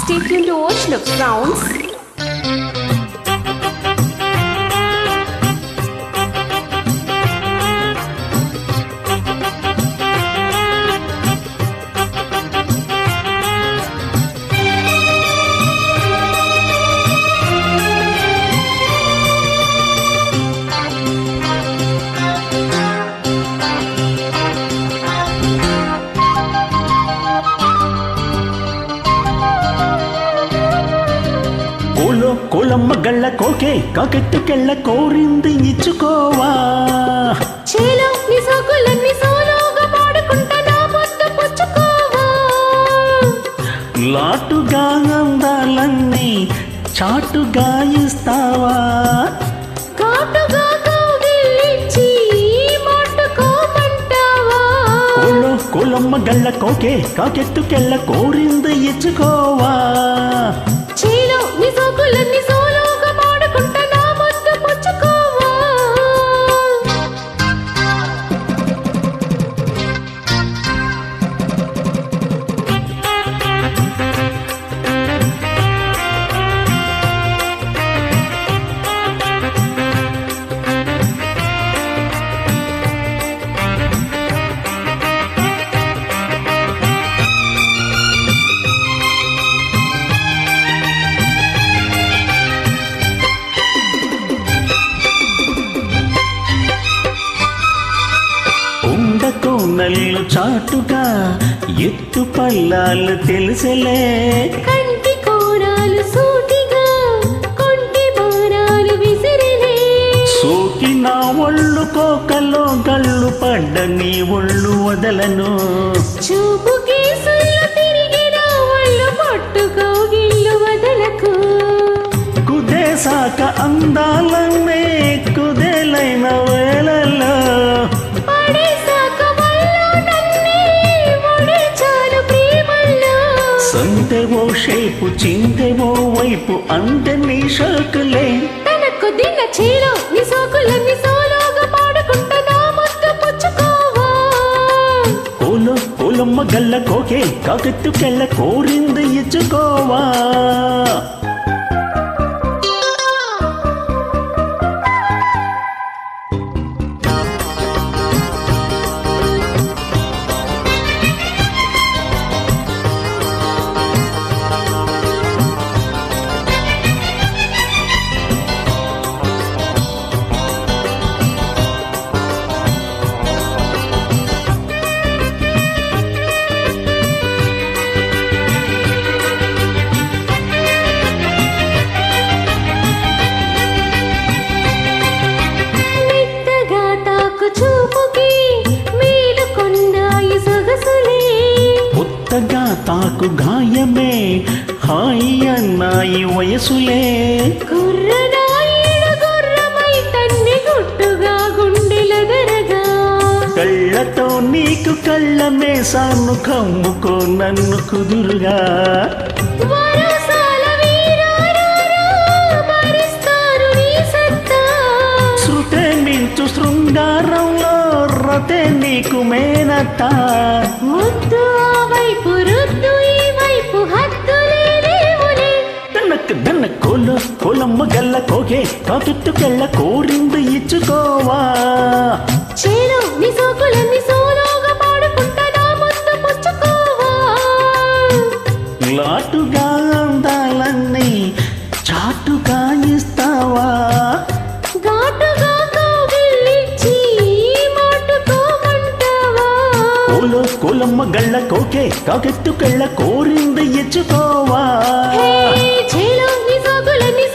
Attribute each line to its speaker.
Speaker 1: Stay tuned to Ocean of Sounds.
Speaker 2: కోలమ్మ గళ్ళ కోకే కాకెట్టుకెళ్ళ కోరింది ఇచ్చుకోవా
Speaker 1: చేలో నీ సోకులన్నీ సోలోగా పాడుకుంటా నా ముద్దు పుచ్చుకోవా
Speaker 2: లాటుగా అందాలన్నీ చాటుగా ఇస్తావా
Speaker 1: ఘాటుగా కౌగిలించి మాటుకోమంటావా
Speaker 2: కోలమ్మ గళ్ళ కోకే కాకెట్టుకెళ్ళ కోరింది ఇచ్చుకోవా
Speaker 1: చేలో నీ సోకులన్నీ సోలోగా పాడుకుంటా నా ముద్దు పుచ్చుకోవా
Speaker 2: నల్లు చాటుగా ఎత్తు పల్లాలు తెలుసలే
Speaker 1: కంటి కోరాలు సూటిగా కొంటి బారాలు విసిరిలే
Speaker 2: సోకి నా ఒళ్ళు కోకలో గళ్ళు పడ్డ నీ ఒళ్ళు వదలను
Speaker 1: చూపుకి సుళ్ళు తిరిగిన ఒళ్ళు పట్టుకోగిళ్ళు వదలకు
Speaker 2: కుదేశాక అందాలనే కుదేలైన వేళల్లో సంతెవో షేపు చింతెవో వైపు అంటే నీ షాకులే
Speaker 1: తనకు దిన్న చీలో నీ సోకులన్నీ సోలోగా పాడుకుంటా నా ముద్దు పుచ్చుకోవా
Speaker 2: కోలమ్మ గల్ల కోకే కాకెత్తుకెళ్ళ కోరింది ఇచ్చుకోవా కొత్తగా తాకు గాయమే హాయి అన్నాయి వయసులే కళ్ళతో నీకు కళ్ళ మేసాను కమ్ముకో నన్ను కుదురుగా శృతే మించు శృంగారంలో రతే నీకు మేనత
Speaker 1: ముద్దు ఆ వైపు రుద్దు ఈ వైపు హద్దులేవులే
Speaker 2: దన్న కోలమ్మ గల్ల కోకే కాకెత్తుకెళ్ళ కోరింది ఇచ్చుకోవా
Speaker 1: చేలో నీ సోకులన్నీ సోలోగా పాడుకుంటా నా ముద్దు పుచ్చుకోవా
Speaker 2: లాటుగా అందాలన్నీ చాటుగా ఇస్తావా
Speaker 1: ఘాటుగా కౌగిలించి మాటుకోమంటావా
Speaker 2: కోలమ్మ గళ్ళ కోకే కాకెత్తుకెళ్ళ కోరింది ఇచ్చుకోవా
Speaker 1: చేలో నీ సోకులన్నీ